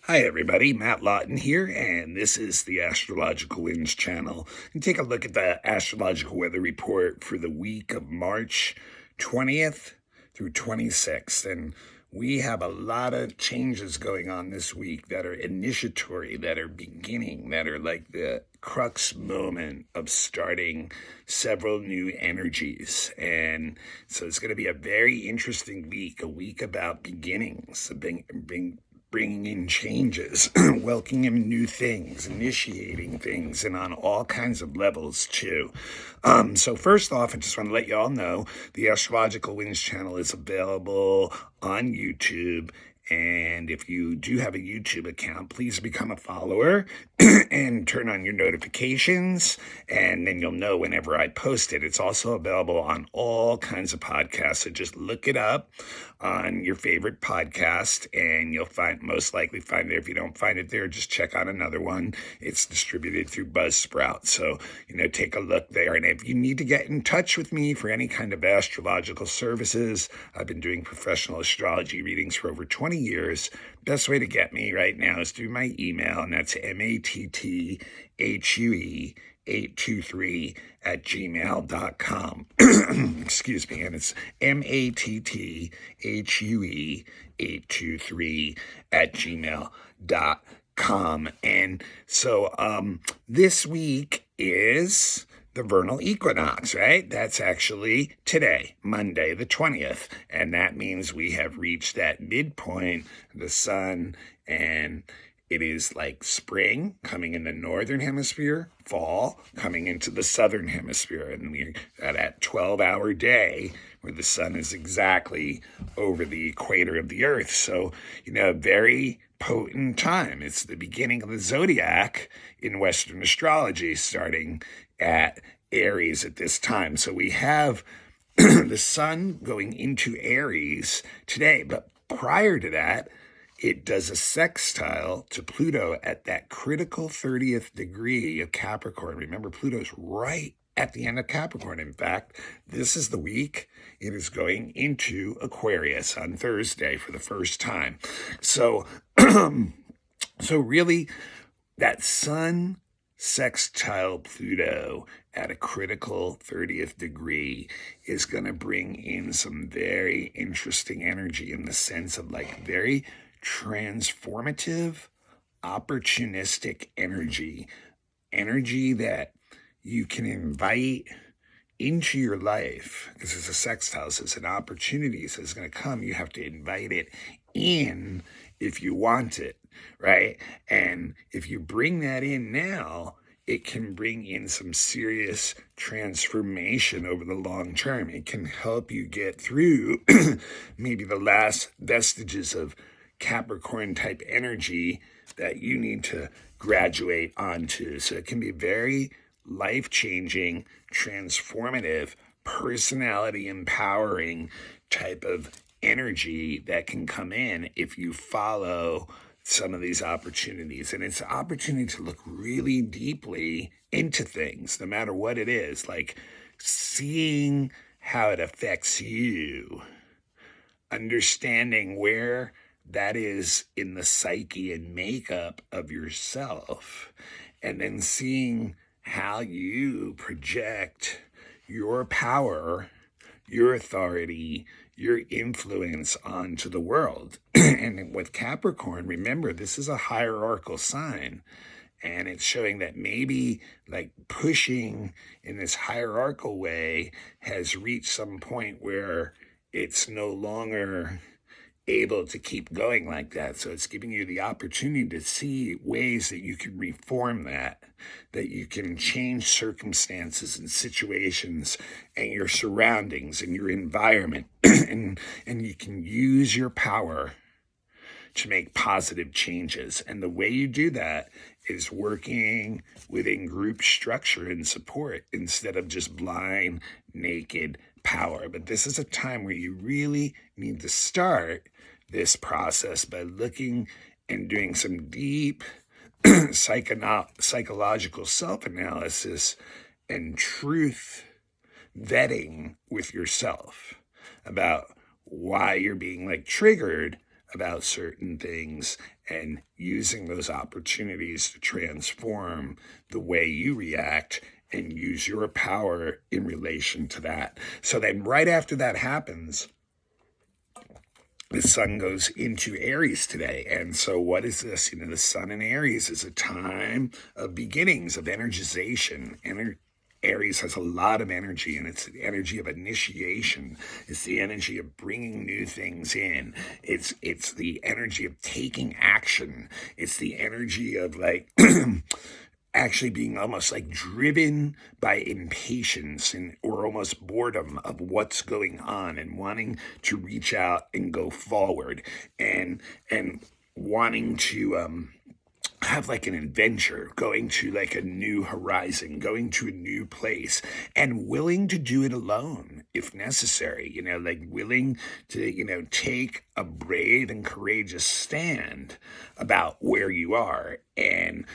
Hi everybody, Matt Lawton here, and this is the Astrological Winds channel. And take a look at the astrological weather report for the week of March 20th through 26th. And we have a lot of changes going on this week that are initiatory, that are beginning, that are like the crux moment of starting several new energies. And so it's going to be a very interesting week, a week about beginnings, bringing in changes, welcoming in new things, initiating things, and on all kinds of levels too. So first off, I just want to let you all know the Astrological Winds channel is available on YouTube. And if you do have a YouTube account, please become a follower and turn on your notifications, and then you'll know whenever I post it. It's also available on all kinds of podcasts, so just look it up on your favorite podcast, and you'll most likely find it. If you don't find it there, just check out another one. It's distributed through Buzzsprout, so take a look there. And if you need to get in touch with me for any kind of astrological services, I've been doing professional astrology readings for over 20 years. Best way to get me right now is through my email, and that's mattthue823@gmail.com. Excuse me, and it's mattthue823@gmail.com. And so this week is the vernal equinox, right? That's actually today, Monday, the 20th. And that means we have reached that midpoint of the sun, and it is like spring coming in the northern hemisphere, fall coming into the southern hemisphere. And we're at that 12-hour day where the sun is exactly over the equator of the earth. So, very potent time. It's the beginning of the zodiac in Western astrology, starting at Aries at this time. So we have the sun going into Aries today, but prior to that, it does a sextile to Pluto at that critical 30th degree of Capricorn. Remember, Pluto's right at the end of Capricorn. In fact, this is the week it is going into Aquarius on Thursday for the first time. So, so really, that sun sextile Pluto at a critical 30th degree is going to bring in some very interesting energy in the sense of like very transformative, opportunistic energy that you can invite into your life, because it's a sextile, so it's an opportunity, so it's going to come. You have to invite it in if you want it, right? And if you bring that in now, it can bring in some serious transformation over the long term. It can help you get through maybe the last vestiges of Capricorn type energy that you need to graduate onto. So it can be very life-changing, transformative, personality empowering type of energy that can come in if you follow some of these opportunities. And it's an opportunity to look really deeply into things, no matter what it is, like seeing how it affects you, understanding where that is in the psyche and makeup of yourself, and then seeing how you project your power, your authority, your influence onto the world. And with Capricorn, remember, this is a hierarchical sign, and it's showing that maybe like pushing in this hierarchical way has reached some point where it's no longer able to keep going like that. So it's giving you the opportunity to see ways that you can reform that you can change circumstances and situations and your surroundings and your environment, and you can use your power to make positive changes. And the way you do that is working within group structure and support instead of just blind, naked power. But this is a time where you really need to start this process by looking and doing some deep psychological self-analysis and truth vetting with yourself about why you're being like triggered about certain things and using those opportunities to transform the way you react and use your power in relation to that. So then right after that happens, the sun goes into Aries today. And so what is this? The sun in Aries is a time of beginnings, of energization. Aries has a lot of energy, and it's the energy of initiation. It's the energy of bringing new things in. It's the energy of taking action. It's the energy of like actually being almost like driven by impatience and or almost boredom of what's going on, and wanting to reach out and go forward, and wanting to have like an adventure, going to like a new horizon, going to a new place, and willing to do it alone if necessary, like willing to, take a brave and courageous stand about where you are. And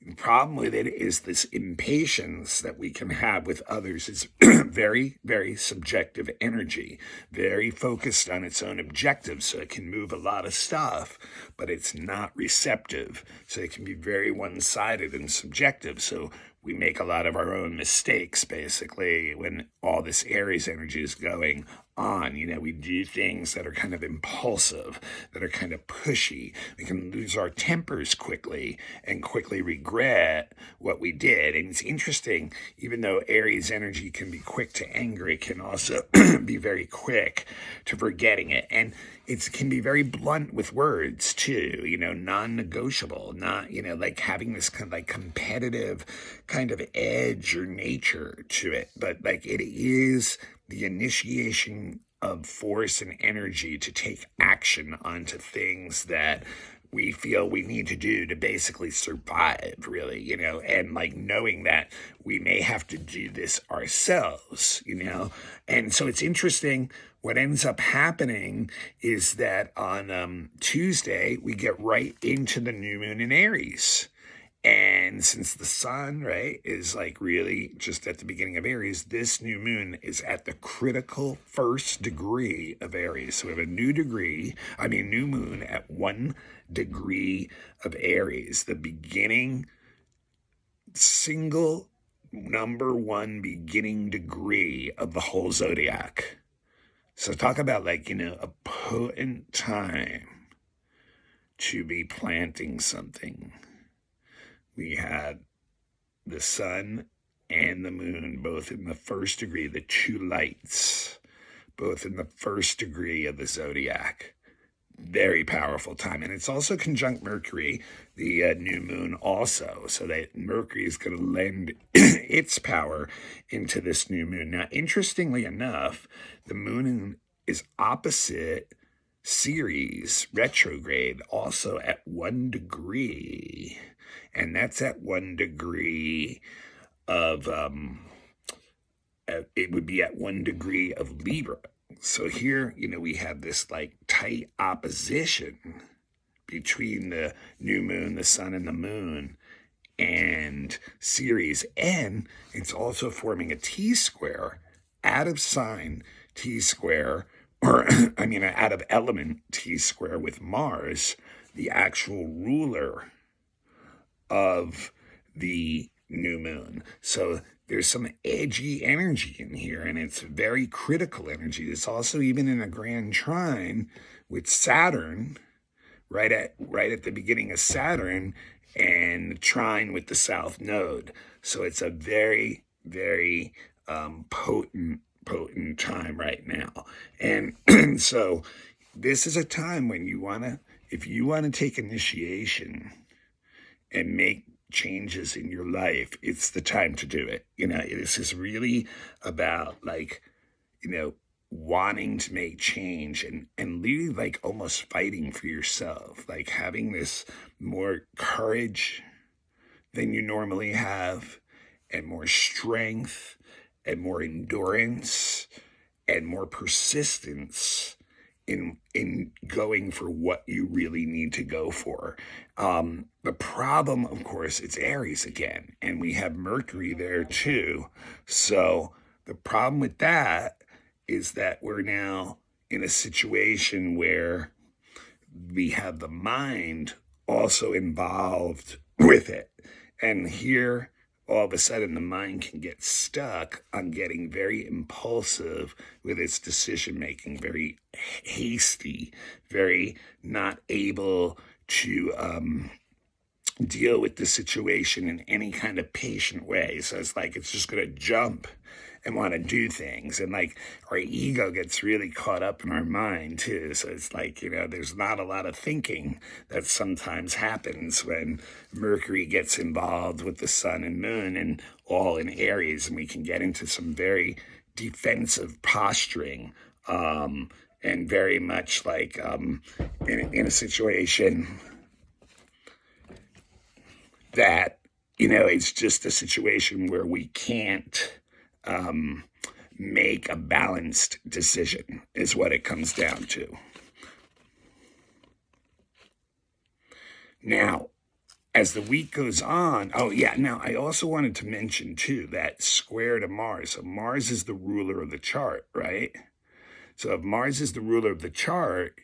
the problem with it is this impatience that we can have with others is very, very subjective energy, very focused on its own objectives. So it can move a lot of stuff, but it's not receptive. So it can be very one-sided and subjective. So we make a lot of our own mistakes, basically, when all this Aries energy is going on. We do things that are kind of impulsive, that are kind of pushy. We can lose our tempers quickly and quickly regret what we did. And it's interesting, even though Aries energy can be quick to anger, it can also be very quick to forgetting it. And it can be very blunt with words too, non-negotiable, not, like having this kind of like competitive kind of edge or nature to it. But like it is the initiation of force and energy to take action onto things that we feel we need to do to basically survive, really, and like knowing that we may have to do this ourselves, And so it's interesting. What ends up happening is that on Tuesday, we get right into the new moon in Aries. And since the sun, right, is like really just at the beginning of Aries, this new moon is at the critical first degree of Aries. So we have a new moon at 1 degree of Aries, the beginning, single number one beginning degree of the whole zodiac. So talk about like, a potent time to be planting something. We had the sun and the moon, both in the first degree, the two lights, both in the first degree of the zodiac. Very powerful time. And it's also conjunct Mercury, the new moon also. So that Mercury is going to lend its power into this new moon. Now, interestingly enough, the moon is opposite Ceres retrograde, also at 1 degree. And that's at 1 degree of, it would be at 1 degree of Libra. So here, we have this like tight opposition between the new moon, the sun and the moon, and Ceres. And it's also forming a T-square out of sign T-square, or out of element T-square with Mars, the actual ruler of the new moon. So there's some edgy energy in here, and it's very critical energy. It's also even in a grand trine with Saturn, right at the beginning of Saturn, and the trine with the South Node. So it's a very, very potent time right now. And so this is a time when if you want to take initiation and make changes in your life, it's the time to do it. This is really about like, wanting to make change and really like almost fighting for yourself, like having this more courage than you normally have, and more strength and more endurance and more persistence in going for what you really need to go for. The problem, of course, it's Aries again, and we have Mercury there too. So the problem with that is that we're now in a situation where we have the mind also involved with it. And here, all of a sudden, the mind can get stuck on getting very impulsive with its decision making, very hasty, very not able to deal with the situation in any kind of patient way. So it's like it's just going to jump and want to do things. And like our ego gets really caught up in our mind too. So it's like, there's not a lot of thinking that sometimes happens when Mercury gets involved with the sun and moon and all in Aries. And we can get into some very defensive posturing, and very much like in a situation that, it's just a situation where we can't make a balanced decision is what it comes down to. Now, as the week goes on, now I also wanted to mention too that square to Mars. So Mars is the ruler of the chart, right? So if Mars is the ruler of the chart,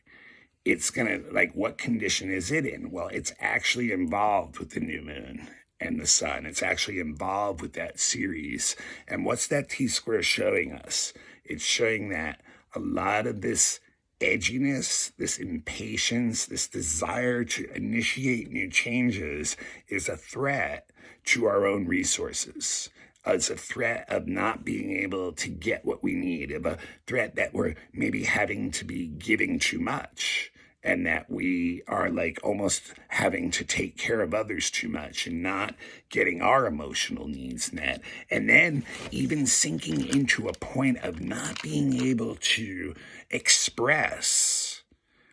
it's going to, what condition is it in? Well, it's actually involved with the new moon and the sun. It's actually involved with that series. And what's that T-square showing us? It's showing that a lot of this edginess, this impatience, this desire to initiate new changes is a threat to our own resources. It's a threat of not being able to get what we need, of a threat that we're maybe having to be giving too much, and that we are almost having to take care of others too much and not getting our emotional needs met. And then even sinking into a point of not being able to express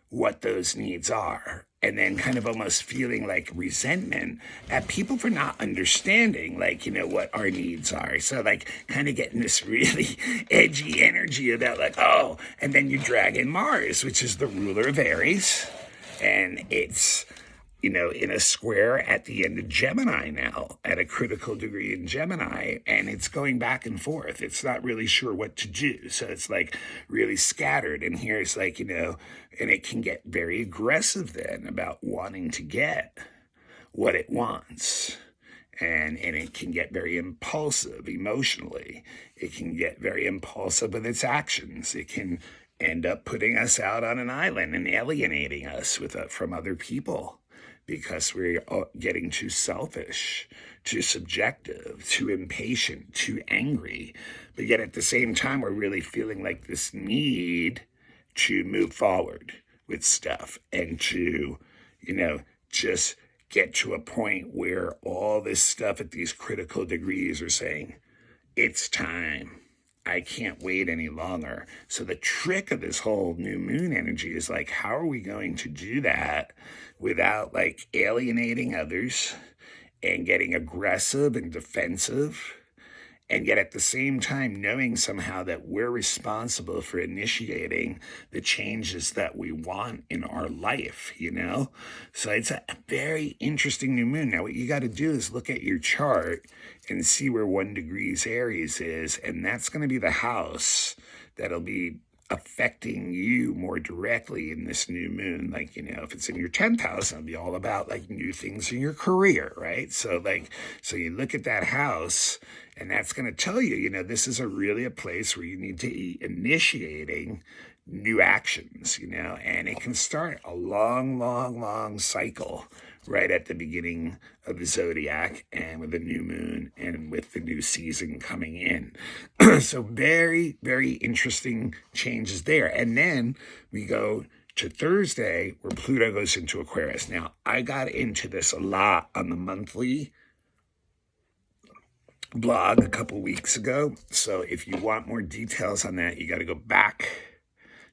what those needs are. And then kind of almost feeling like resentment at people for not understanding, what our needs are. So kind of getting this really edgy energy about and then you drag in Mars, which is the ruler of Aries. And it's, in a square at the end of Gemini now, at a critical degree in Gemini, and it's going back and forth. It's not really sure what to do. So it's really scattered. And here's and it can get very aggressive then about wanting to get what it wants. And it can get very impulsive emotionally. It can get very impulsive with its actions. It can end up putting us out on an island and alienating us from other people, because we're getting too selfish, too subjective, too impatient, too angry. But yet at the same time, we're really feeling this need to move forward with stuff and to, just get to a point where all this stuff at these critical degrees are saying, it's time. I can't wait any longer. So the trick of this whole new moon energy is how are we going to do that without alienating others and getting aggressive and defensive, and yet at the same time knowing somehow that we're responsible for initiating the changes that we want in our life, So it's a very interesting new moon. Now, what you got to do is look at your chart and see where 1 degrees Aries is, and that's going to be the house that'll be affecting you more directly in this new moon. If it's in your 10th house, it'll be all about new things in your career, right? So so you look at that house, and that's going to tell you, this is really a place where you need to be initiating new actions, and it can start a long, long, long cycle right at the beginning of the zodiac, and with the new moon and with the new season coming in. So very, very interesting changes there. And then we go to Thursday, where Pluto goes into Aquarius. Now, I got into this a lot on the monthly blog a couple weeks ago. So if you want more details on that, you got to go back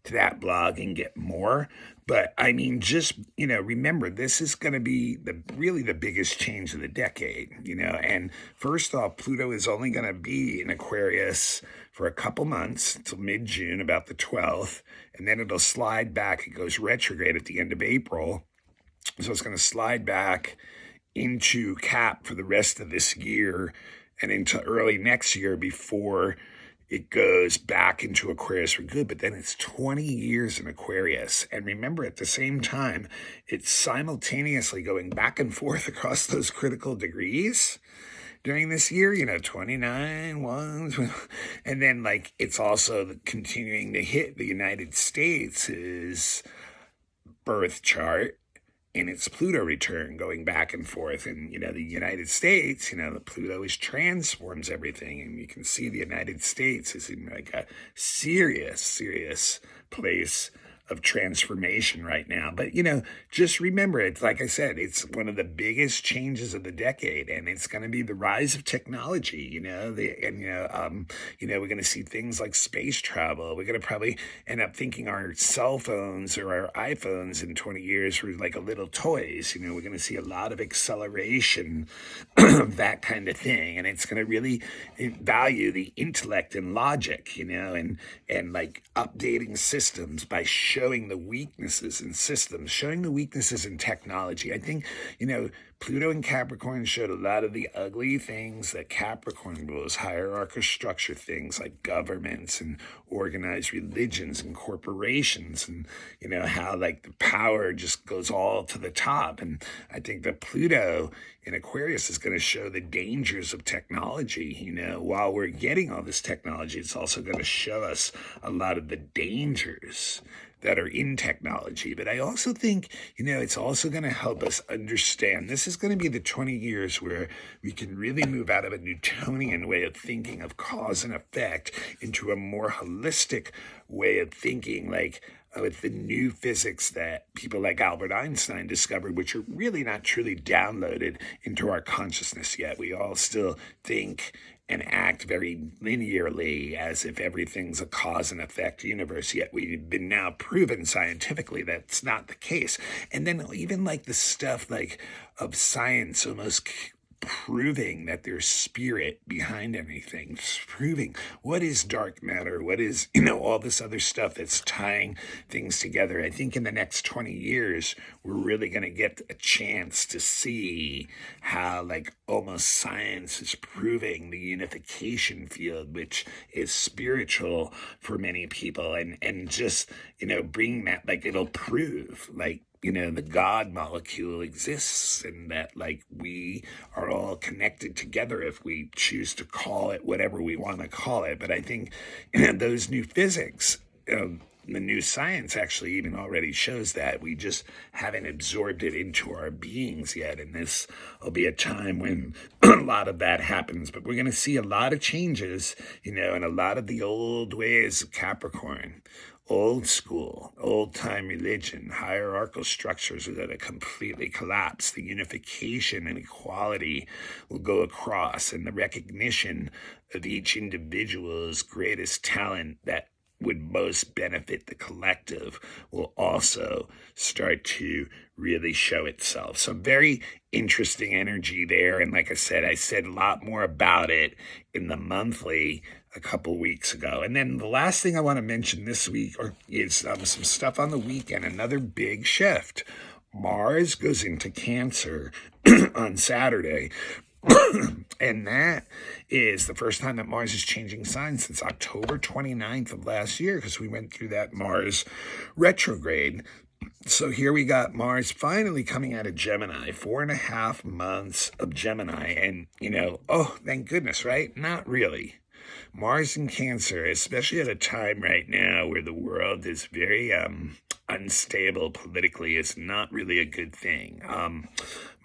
to that blog and get more. But I mean, just, remember, this is going to be really the biggest change of the decade, and first off, Pluto is only going to be in Aquarius for a couple months until mid-June, about the 12th, and then it'll slide back. It goes retrograde at the end of April. So it's going to slide back into Cap for the rest of this year and into early next year before it goes back into Aquarius for good, but then it's 20 years in Aquarius. And remember, at the same time, it's simultaneously going back and forth across those critical degrees during this year, 29, 1, and then like it's also continuing to hit the United States' birth chart in its Pluto return, going back and forth. And, the United States, the Pluto always transforms everything. And you can see the United States is in like a serious place of transformation right now. But, just remember, it's like I said, it's one of the biggest changes of the decade, and it's going to be the rise of technology, we're going to see things like space travel. We're going to probably end up thinking our cell phones or our iPhones in 20 years were like a little toys. We're going to see a lot of acceleration of that kind of thing. And it's going to really value the intellect and logic, and like updating systems by showing the weaknesses in systems, showing the weaknesses in technology. I think, Pluto and Capricorn showed a lot of the ugly things that Capricorn was, hierarchical structure things like governments and organized religions and corporations, and, how like the power just goes all to the top. And I think that Pluto in Aquarius is going to show the dangers of technology. While we're getting all this technology, it's also going to show us a lot of the dangers that are in technology. But I also think, it's also going to help us understand this is going to be the 20 years where we can really move out of a Newtonian way of thinking of cause and effect into a more holistic way of thinking, like with the new physics that people like Albert Einstein discovered, which are really not truly downloaded into our consciousness yet. We all still think and act very linearly as if everything's a cause and effect universe, yet we've been now proven scientifically that's not the case. And then even like the stuff like of science almost proving that there's spirit behind anything, proving what is dark matter, what is, all this other stuff that's tying things together. I think in the next 20 years, we're really going to get a chance to see how like almost science is proving the unification field, which is spiritual for many people, and just, bring that, like it'll prove like, the God molecule exists, and that like we are all connected together if we choose to call it whatever we want to call it. But I think those new physics, the new science actually even already shows that. We just haven't absorbed it into our beings yet. And this will be a time when a lot of that happens. But we're going to see a lot of changes, and a lot of the old ways of Capricorn, old school, old-time religion, hierarchical structures are going to completely collapse. The unification and equality will go across, and the recognition of each individual's greatest talent that would most benefit the collective will also start to really show itself. So very interesting energy there. And like I said a lot more about it in the monthly a couple weeks ago. And then the last thing I want to mention this week is some stuff on the weekend, another big shift. Mars goes into Cancer on Saturday. And that is the first time that Mars is changing signs since October 29th of last year, because we went through that Mars retrograde. So here we got Mars finally coming out of Gemini, 4.5 months of Gemini. And, thank goodness, right? Not really. Mars in Cancer, especially at a time right now where the world is very unstable politically, is not really a good thing.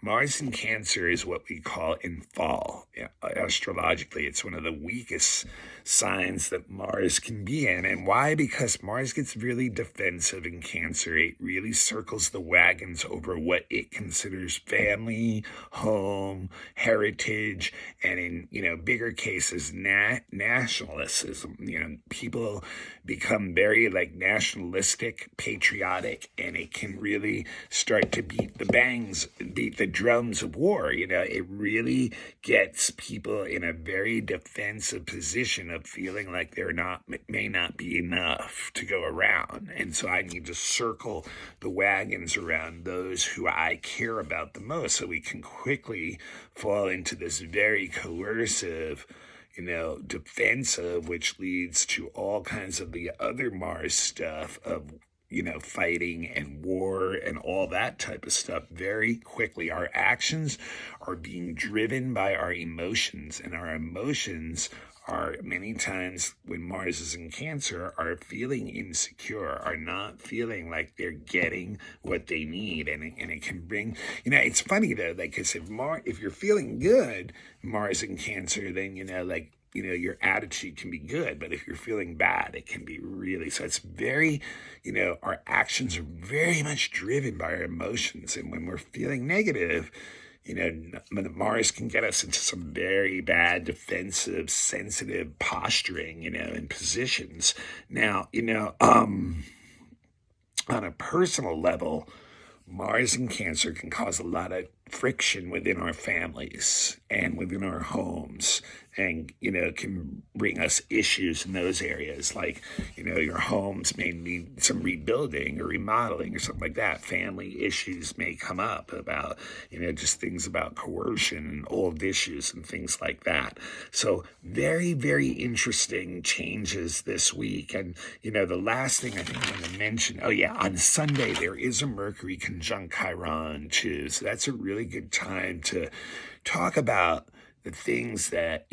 Mars in Cancer is what we call in fall. Astrologically, it's one of the weakest signs that Mars can be in. And why? Because Mars gets really defensive in Cancer. It really circles the wagons over what it considers family, home, heritage, and in, bigger cases, nationalism. People become very like nationalistic, patriotic, and it can really start to beat the drums of war. It really gets people in a very defensive position of feeling like may not be enough to go around. And so I need to circle the wagons around those who I care about the most, so we can quickly fall into this very coercive, defensive, which leads to all kinds of the other Mars stuff of, fighting and war and all that type of stuff very quickly. Our actions are being driven by our emotions, and our emotions are many times, when Mars is in Cancer, are feeling insecure, are not feeling like they're getting what they need. And it can bring, it's funny though, like, because if you're feeling good, Mars in Cancer, then, your attitude can be good. But if you're feeling bad, it can be really, so it's very, our actions are very much driven by our emotions. And when we're feeling negative, Mars can get us into some very bad defensive, sensitive posturing, and positions. Now, on a personal level, Mars in Cancer can cause a lot of friction within our families and within our homes, and can bring us issues in those areas, like your homes may need some rebuilding or remodeling or something like that. Family issues may come up about just things about coercion and old issues and things like that. So very, very interesting changes this week. And the last thing I think I'm going to mention, on Sunday there is a Mercury conjunct Chiron too, so that's a really good time to talk about the things that,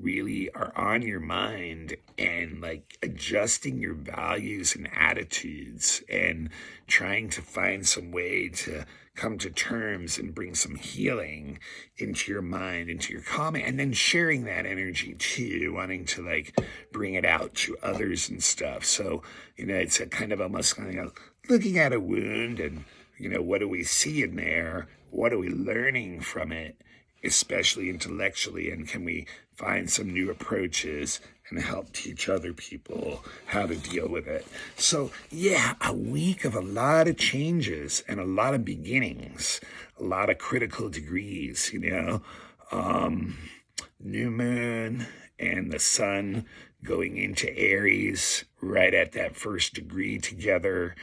really are on your mind, and like adjusting your values and attitudes and trying to find some way to come to terms and bring some healing into your mind, into your comment, and then sharing that energy too, wanting to like bring it out to others and stuff. So, it's a kind of almost looking at a wound and, what do we see in there? What are we learning from it, especially intellectually, and can we find some new approaches and help teach other people how to deal with it? So a week of a lot of changes and a lot of beginnings, a lot of critical degrees, new moon and the sun going into Aries right at that first degree together,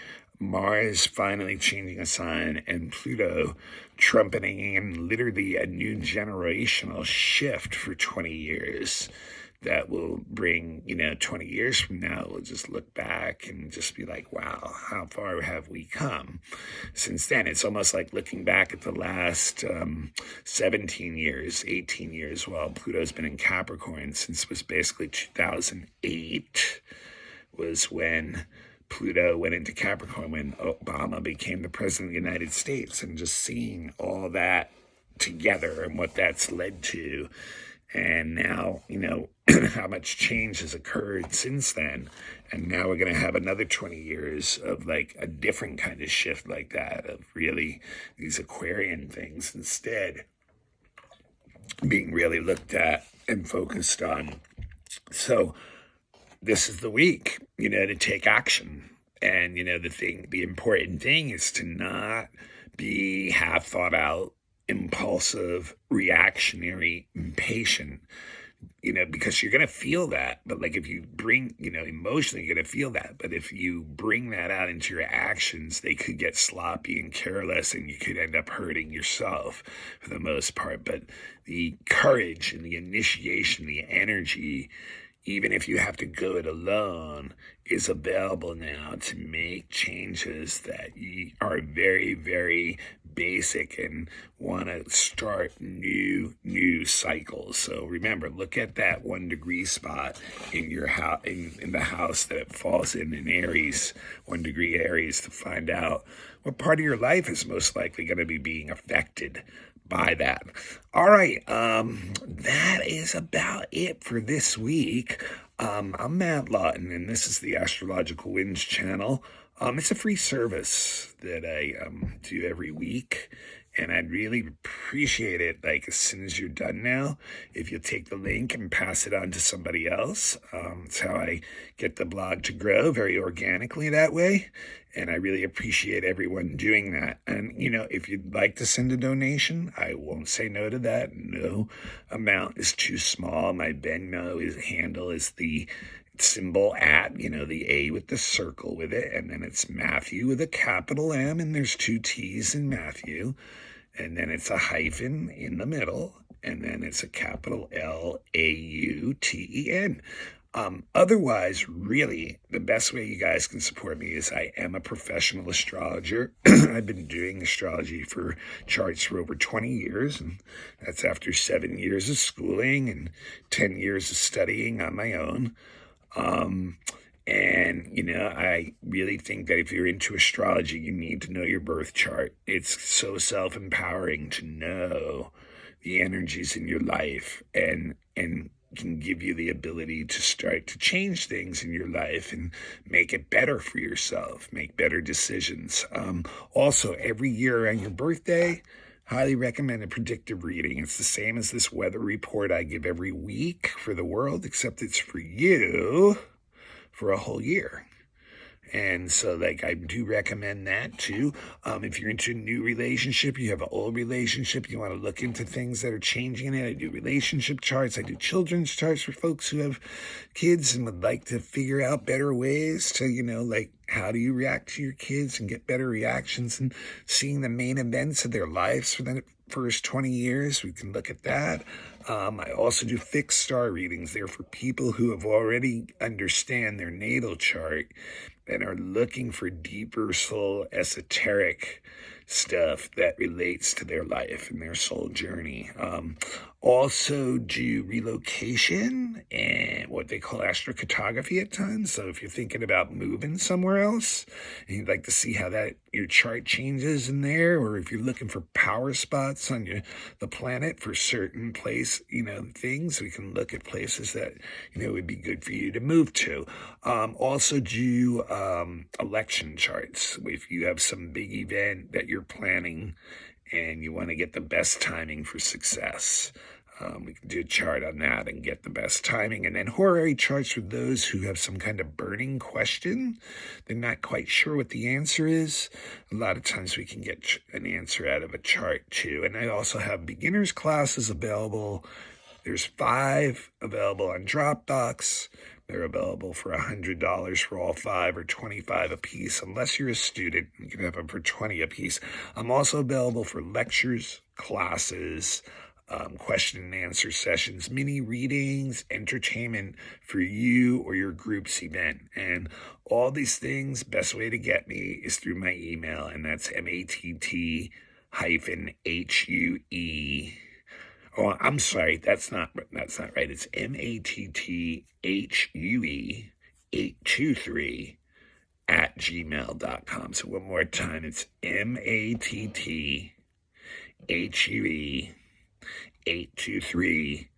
Mars finally changing a sign, and Pluto trumpeting in literally a new generational shift for 20 years that will bring, 20 years from now, we'll just look back and just be like, wow, how far have we come since then? It's almost like looking back at the last 17 years, 18 years, while Pluto's been in Capricorn since, was basically 2008 was when Pluto went into Capricorn, when Obama became the president of the United States, and just seeing all that together and what that's led to. And now, how much change has occurred since then. And now we're going to have another 20 years of like a different kind of shift like that, of really these Aquarian things instead being really looked at and focused on. So this is the week, to take action. And, the important thing is to not be half thought out, impulsive, reactionary, impatient, because you're going to feel that. But like if you bring, emotionally, you're going to feel that. But if you bring that out into your actions, they could get sloppy and careless, and you could end up hurting yourself for the most part. But the courage and the initiation, the energy, even if you have to go it alone, is available now to make changes that are very, very basic and want to start new cycles. So remember, look at that 1 degree spot in your house, in the house that it falls in Aries, 1 degree Aries, to find out what part of your life is most likely going to be being affected by that. All right, that is about it for this week. I'm Matt Lawton, and this is the Astrological Winds channel. It's a free service that I do every week, and I'd really appreciate it, like, as soon as you're done now, if you'll take the link and pass it on to somebody else. It's how I get the blog to grow, very organically that way, and I really appreciate everyone doing that. And, if you'd like to send a donation, I won't say no to that. No amount is too small. My Venmo handle is the symbol at, the A with the circle with it, and then it's Matthew with a capital M, and there's 2 T's in Matthew, and then it's a hyphen in the middle, and then it's a capital Lauten. Otherwise, really, the best way you guys can support me is I am a professional astrologer. I've been doing astrology for charts for over 20 years, and that's after 7 years of schooling and 10 years of studying on my own. And I really think that if you're into astrology, you need to know your birth chart. It's so self-empowering to know the energies in your life and can give you the ability to start to change things in your life and make it better for yourself, make better decisions. Also, every year on your birthday, highly recommend a predictive reading. It's the same as this weather report I give every week for the world, except it's for you for a whole year. And so, I do recommend that too. If you're into a new relationship, you have an old relationship, you want to look into things that are changing in it. I do relationship charts. I do children's charts for folks who have kids and would like to figure out better ways to, how do you react to your kids and get better reactions and seeing the main events of their lives for the first 20 years. We can look at that. I also do fixed star readings. They're for people who have already understand their natal chart and are looking for deeper soul esoteric stuff that relates to their life and their soul journey. Also do relocation and what they call astrocartography at times. So if you're thinking about moving somewhere else and you'd like to see how that your chart changes in there, or if you're looking for power spots on the planet for certain place, things, we can look at places that, would be good for you to move to. Also do election charts. If you have some big event that you're planning and you want to get the best timing for success, we can do a chart on that and get the best timing. And then horary charts for those who have some kind of burning question. They're not quite sure what the answer is. A lot of times we can get an answer out of a chart too. And I also have beginners classes available. There's 5 available on Dropbox. They're available for $100 for all 5 or $25 a piece. Unless you're a student, you can have them for $20 a piece. I'm also available for lectures, classes, question and answer sessions, mini readings, entertainment for you or your group's event. And all these things, best way to get me is through my email, and that's MATT-HUE. Oh, I'm sorry, that's not right. It's MATTHUE823 at gmail.com. So one more time, it's MATTHUE823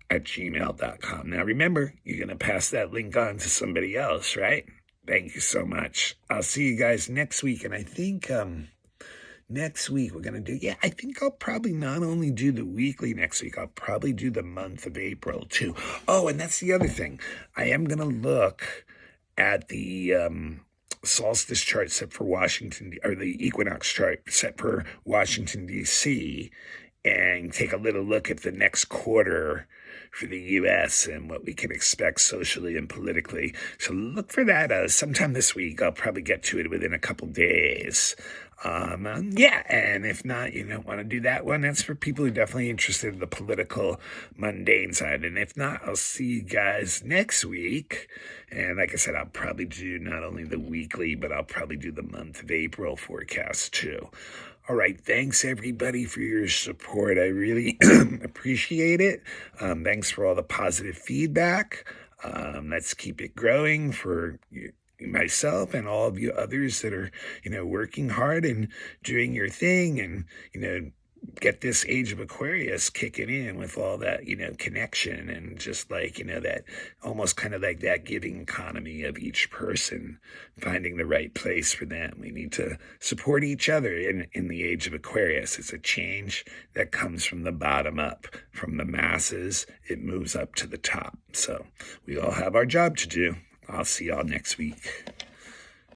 at gmail.com. Now remember, you're going to pass that link on to somebody else, right? Thank you so much. I'll see you guys next week. And I think next week we're going to do, I think I'll probably not only do the weekly next week, I'll probably do the month of April too. Oh, and that's the other thing. I am going to look at the solstice chart set for Washington, or the equinox chart set for Washington, D.C., and take a little look at the next quarter for the U.S. and what we can expect socially and politically. So look for that sometime this week. I'll probably get to it within a couple days. And if not, you don't want to do that one, that's for people who are definitely interested in the political, mundane side. And if not, I'll see you guys next week. And like I said, I'll probably do not only the weekly, but I'll probably do the month of April forecast too. All right, thanks everybody for your support. I really appreciate it. Thanks for all the positive feedback. Let's keep it growing for myself and all of you others that are, working hard and doing your thing, and, get this age of Aquarius kicking in with all that, connection, and just that almost kind of like that giving economy of each person finding the right place for them. We need to support each other in the age of Aquarius. It's a change that comes from the bottom up, from the masses. It moves up to the top. So we all have our job to do. I'll see y'all next week.